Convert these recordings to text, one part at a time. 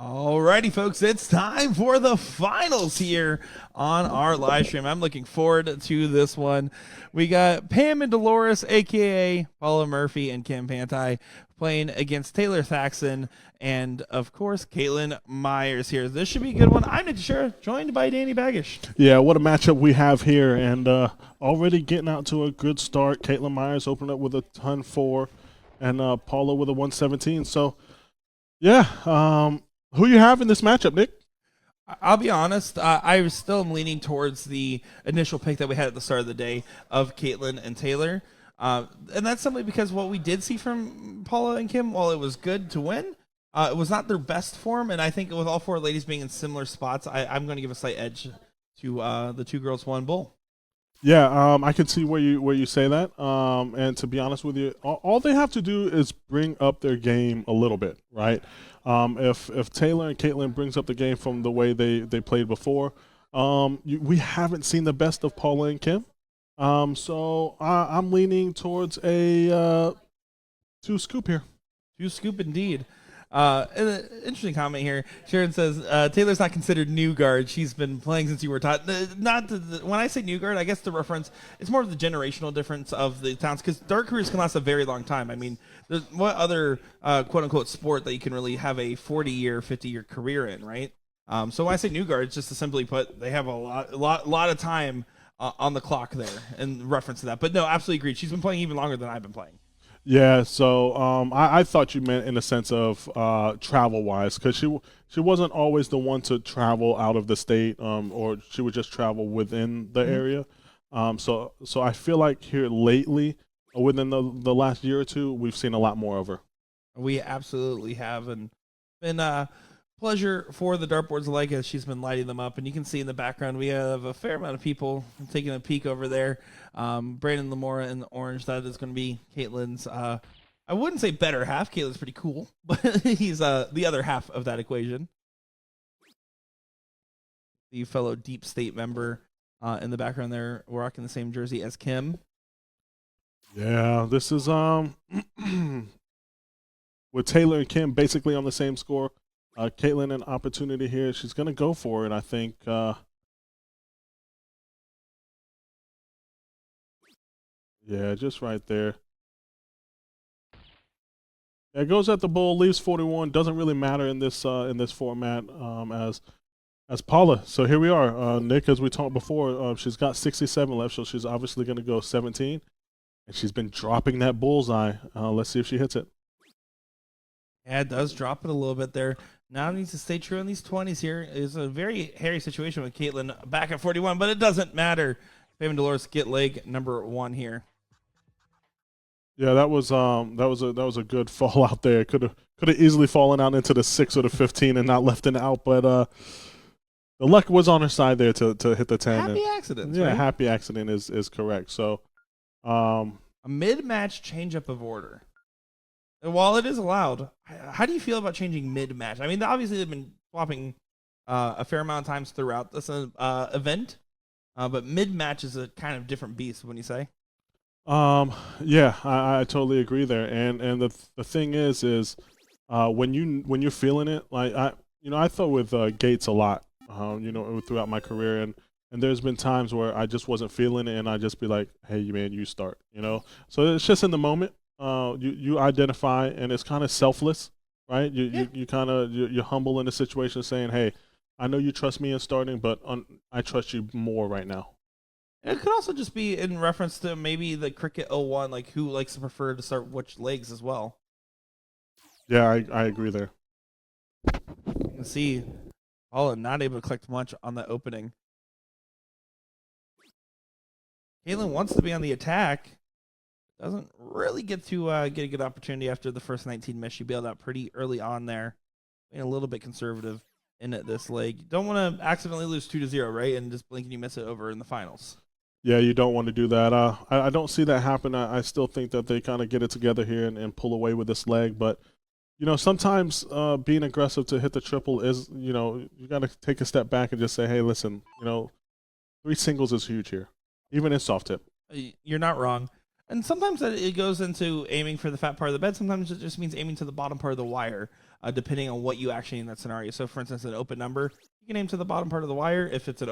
Alrighty, folks, it's time for the finals here on our live stream. I'm looking forward to this one. We got Pam and Dolores, aka Paula Murphy and Kim Panti, playing against Taylor Thaxton and, of course, Kaitlin Myers here. This should be a good one. I'm DiChiria, joined by Danny Baggish. Yeah, what a matchup we have here, and already getting out to a good start. Kaitlin Myers opened up with a 10-4, and Paula with a 117. So, yeah, who you have in this matchup, Nick? I'll be honest, I was still leaning towards the initial pick that we had at the start of the day of Kaitlin and Taylor. And that's simply because what we did see from Paula and Kim, while it was good to win, it was not their best form. And I think with all four ladies being in similar spots, I'm going to give a slight edge to the two girls, one bull. Yeah, I can see where you say that. And to be honest with you, all they have to do is bring up their game a little bit, right? If Taylor and Kaitlin brings up the game from the way they played before, we haven't seen the best of Paula and Kim. So I'm leaning towards a 2 scoop here. 2 scoop indeed. An interesting comment here. Sharon says Taylor's not considered new guard. She's been playing since you were taught. When I say new guard, I guess the reference it's more of the generational difference of the talents because dark careers can last a very long time. I mean, what other quote unquote sport that you can really have a 40-year, 50-year career in, right? So when I say new guard, it's just to simply put they have a lot of time on the clock there in reference to that. But no, absolutely agreed. She's been playing even longer than I've been playing. Yeah, so I thought you meant in the sense of travel-wise, because she wasn't always the one to travel out of the state, or she would just travel within the area. So I feel like here lately, within the last year or two, we've seen a lot more of her. We absolutely have, and been pleasure for the dartboards alike as she's been lighting them up. And you can see in the background we have a fair amount of people taking a peek over there. Brandon Lamora in the orange, that is going to be Kaitlin's, I wouldn't say better half. Caitlin's pretty cool, but he's the other half of that equation. The fellow Deep State member in the background there, rocking the same jersey as Kim. Yeah, this is with Taylor and Kim basically on the same score. Kaitlin an opportunity here. She's going to go for it, I think. Yeah, just right there. Yeah, it goes at the bull, leaves 41. Doesn't really matter in this format as Paula. So here we are, Nick. As we talked before, she's got 67 left, so she's obviously going to go 17, and she's been dropping that bullseye. Let's see if she hits it. Yeah, it does drop it a little bit there. Now needs to stay true in these 20s here. It's a very hairy situation with Kaitlin back at 41, but it doesn't matter. Pam and Dolores get leg number 1 here. Yeah, that was a good fall out there. Could have easily fallen out into the 6 or the 15 and not left it out, but the luck was on her side there to hit the 10. Happy accident. Yeah, right? Happy accident is correct. So, a mid-match change-up of order. And while it is allowed, how do you feel about changing mid-match? I mean, obviously they've been swapping a fair amount of times throughout this event, but mid-match is a kind of different beast, wouldn't you say? Yeah, I totally agree there. And the thing is when you're feeling it, like I thought with Gates a lot, throughout my career, and there's been times where I just wasn't feeling it, and I just be like, hey man, you start, So it's just in the moment. You identify, and it's kind of selfless, right? You're humble in the situation, saying, hey, I know you trust me in starting, but I trust you more right now. It could also just be in reference to maybe the Cricket 01, like who likes to prefer to start which legs as well. Yeah, I agree there. You can see Paula not able to collect much on the opening. Kaitlin wants to be on the attack. Doesn't really get to get a good opportunity after the first 19 miss. She bailed out pretty early on there. Being a little bit conservative in this leg. Don't want to accidentally lose 2-0, right? And just blink and you miss it over in the finals. Yeah, you don't want to do that. I don't see that happen. I still think that they kind of get it together here and pull away with this leg. But, sometimes being aggressive to hit the triple is, you got to take a step back and just say, hey, listen, 3 singles is huge here, even in soft tip. You're not wrong. And sometimes it goes into aiming for the fat part of the bed. Sometimes it just means aiming to the bottom part of the wire. depending on what you actually need in that scenario. So, for instance, an open number, you can aim to the bottom part of the wire. If it's an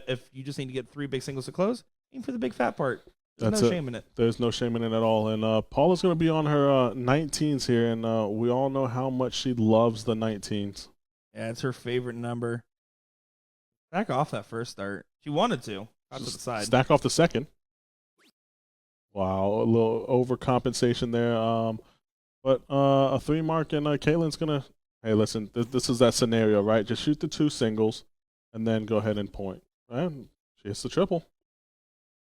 if you just need to get 3 big singles to close, aim for the big fat part. There's no shame in it. There's no shame in it at all. And Paula's going to be on her 19s here, and we all know how much she loves the 19s. Yeah, it's her favorite number. Back off that first start. She wanted to. Out to the side. Stack off the second. Wow, a little overcompensation there. But a 3 mark, and Kaitlin's going to, hey, listen, this is that scenario, right? Just shoot the 2 singles and then go ahead and point. And she hits the triple.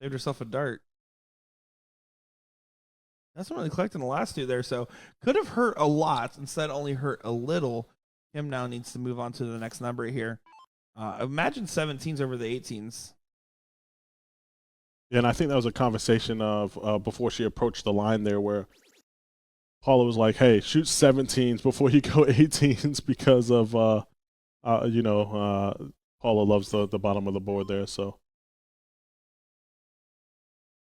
Saved herself a dart. That's not really collecting the last 2 there, so could have hurt a lot. Instead, only hurt a little. Kim now needs to move on to the next number here. Imagine 17s over the 18s. Yeah, and I think that was a conversation of before she approached the line there where Paula was like, hey, shoot 17s before you go 18s because of, Paula loves the bottom of the board there. So,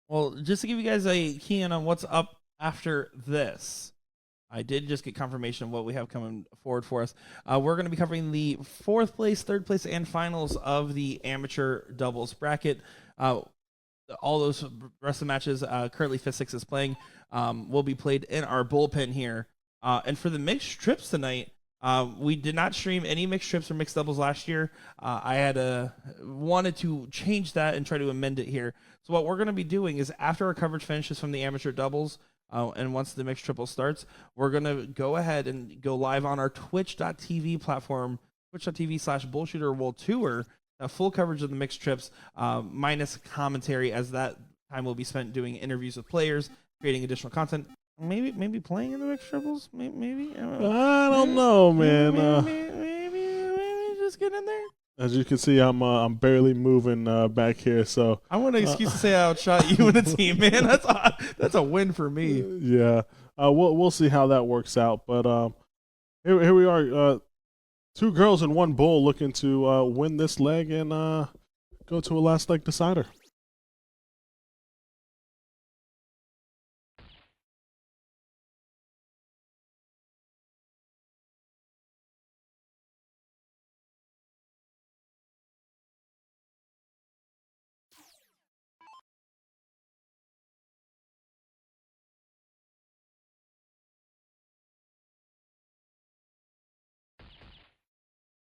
well, just to give you guys a key in on what's up after this, I did just get confirmation of what we have coming forward for us. We're going to be covering the 4th place, 3rd place, and finals of the amateur doubles bracket. All those rest of the matches currently 5th, 6 is playing will be played in our bullpen here. And for the mixed trips tonight, we did not stream any mixed trips or mixed doubles last year. I had wanted to change that and try to amend it here. So what we're going to be doing is after our coverage finishes from the amateur doubles, and once the mixed triple starts, we're going to go ahead and go live on our twitch.tv platform, twitch.tv/BullShooter World Tour, full coverage of the mixed trips, minus commentary, as that time will be spent doing interviews with players, creating additional content, maybe playing in the mixed triples, maybe. I don't know, man. Maybe just get in there. As you can see, I'm barely moving back here, so I want an excuse to say I outshot you and the team, man. That's a win for me. Yeah, we'll see how that works out. But here we are, 2 girls and 1 bull looking to win this leg and go to a last leg decider.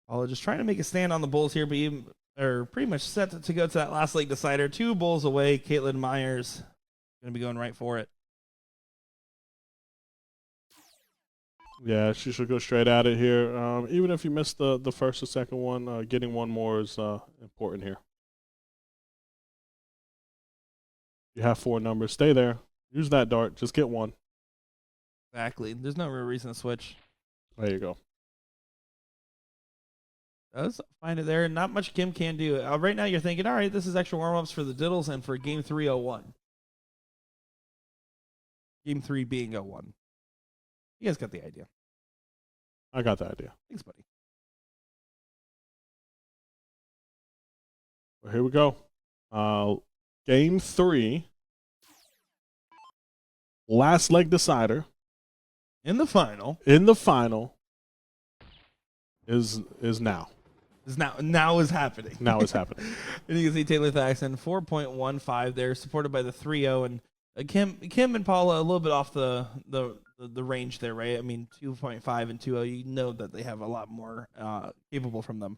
Paula just trying to make a stand on the bulls here, but you are pretty much set to go to that last leg decider. 2 bulls away. Kaitlin Myers going to be going right for it. Yeah, she should go straight at it here. Even if you missed the first or second one, getting 1 more is important here. You have 4 numbers. Stay there. Use that dart. Just get 1. Exactly. There's no real reason to switch. There you go. Does find it there. Not much Kim can do. Right now you're thinking, all right, this is extra warm-ups for the diddles and for game 301. Game 3 being 01. You guys got the idea. I got the idea. Thanks, buddy. Well, here we go. Game 3. Last leg decider. In the final. Is now. Now is happening. Now is happening. And you can see Taylor Thaxton 4.15 there, supported by the 3-0, and Kim and Paula a little bit off the range there, right? I mean, 2.5 and 2.0. You know that they have a lot more capable from them.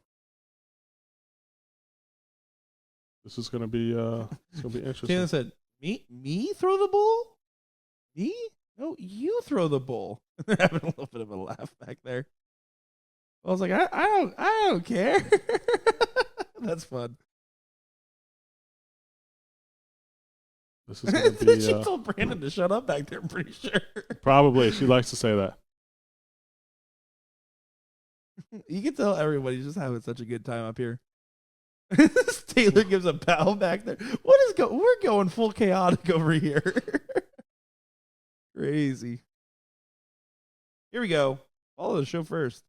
This is gonna be interesting. Taylor said, "Me throw the bull? Me? No, you throw the bull." They're having a little bit of a laugh back there. I was like, I don't care. That's fun. This is gonna be. She told Brandon to shut up back there. I'm pretty sure. Probably, she likes to say that. You can tell everybody's just having such a good time up here. Taylor gives a bow back there. We're going full chaotic over here. Crazy. Here we go. Follow the show first.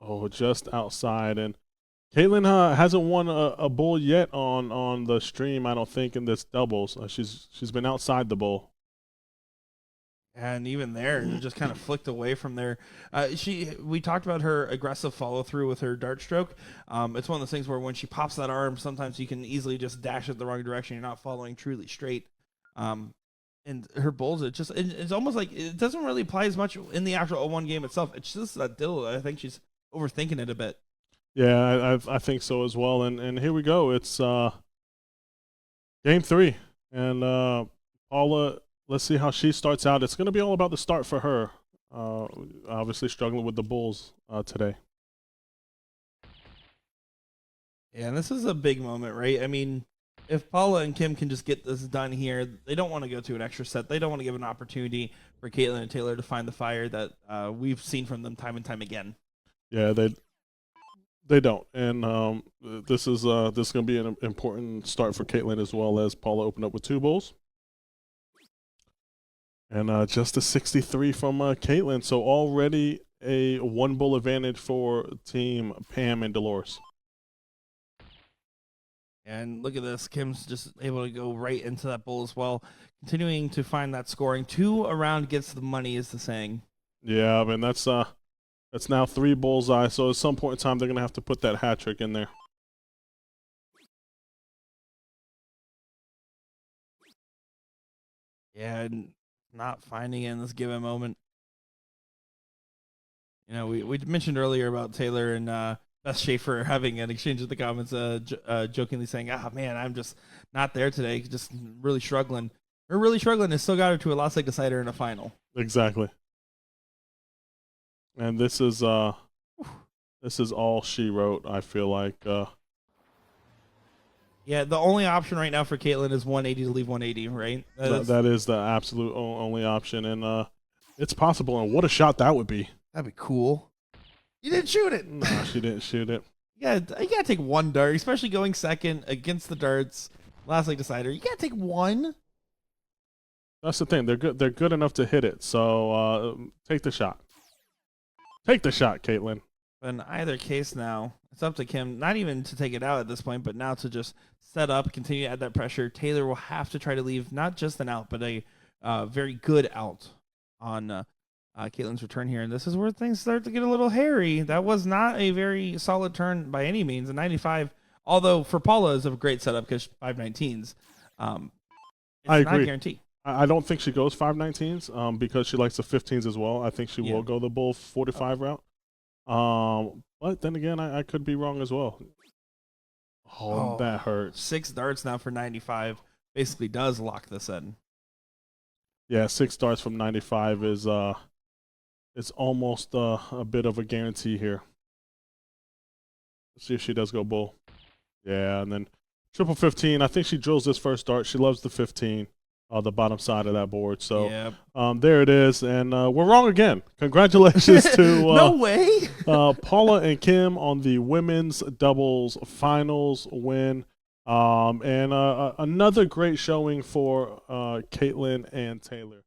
Oh, just outside, and Kaitlin hasn't won a bull yet on the stream. I don't think in this doubles. She's been outside the bull. And even there, it just kind of flicked away from there. We talked about her aggressive follow through with her dart stroke. It's one of those things where when she pops that arm, sometimes you can easily just dash it the wrong direction. You're not following truly straight. And her bowls, it's almost like it doesn't really apply as much in the actual 0-1 game itself. It's just that dill. I think she's overthinking it a bit. Yeah, I think so as well. And here we go. It's game 3, and Paula. Let's see how she starts out. It's going to be all about the start for her. Obviously struggling with the bulls today. Yeah, and this is a big moment, right? I mean, if Paula and Kim can just get this done here, they don't want to go to an extra set. They don't want to give an opportunity for Kaitlin and Taylor to find the fire that we've seen from them time and time again. Yeah, they don't. And this is going to be an important start for Kaitlin as well, as Paula opened up with 2 bulls. And just a 63 from Kaitlin. So already a 1 bull advantage for Team Pam and Dolores. And look at this. Kim's just able to go right into that bull as well. Continuing to find that scoring. 2 around gets the money is the saying. Yeah, I mean, that's now 3 bullseye. So at some point in time, they're going to have to put that hat trick in there. Yeah, and not finding it in this given moment. You know, we mentioned earlier about Taylor and Beth Schaefer having an exchange in the comments, jokingly saying, man, I'm just not there today, just really struggling. Her really struggling has still got her to a loss like decider in a final. Exactly. And this is all she wrote, I feel like. Yeah, the only option right now for Kaitlin is 180 to leave 180, right? That is the absolute only option, and it's possible. And what a shot that would be! That'd be cool. You didn't shoot it. No, she didn't shoot it. Yeah, you gotta take 1 dart, especially going second against the darts. Last like decider, you gotta take 1. That's the thing. They're good. They're good enough to hit it. So take the shot. Take the shot, Kaitlin. But in either case now, it's up to Kim, not even to take it out at this point, but now to just set up, continue to add that pressure. Taylor will have to try to leave not just an out, but a very good out on Kaitlin's return here. And this is where things start to get a little hairy. That was not a very solid turn by any means. A 95, although for Paula is a great setup because 519s. It's I agree. not guaranteed. I don't think she goes 519s because she likes the 15s as well. I think she will go the bull 45 route. But then again, I could be wrong as well. Oh, that hurts. 6 darts now for 95 basically does lock this in. Yeah, 6 darts from 95 is it's almost a bit of a guarantee here. Let's see if she does go bull. Yeah, and then triple 15. I think she drills this first dart. She loves the 15. The bottom side of that board. So there it is. And we're wrong again. Congratulations to no way. Paula and Kim on the women's doubles finals win. And another great showing for Kaitlin and Taylor.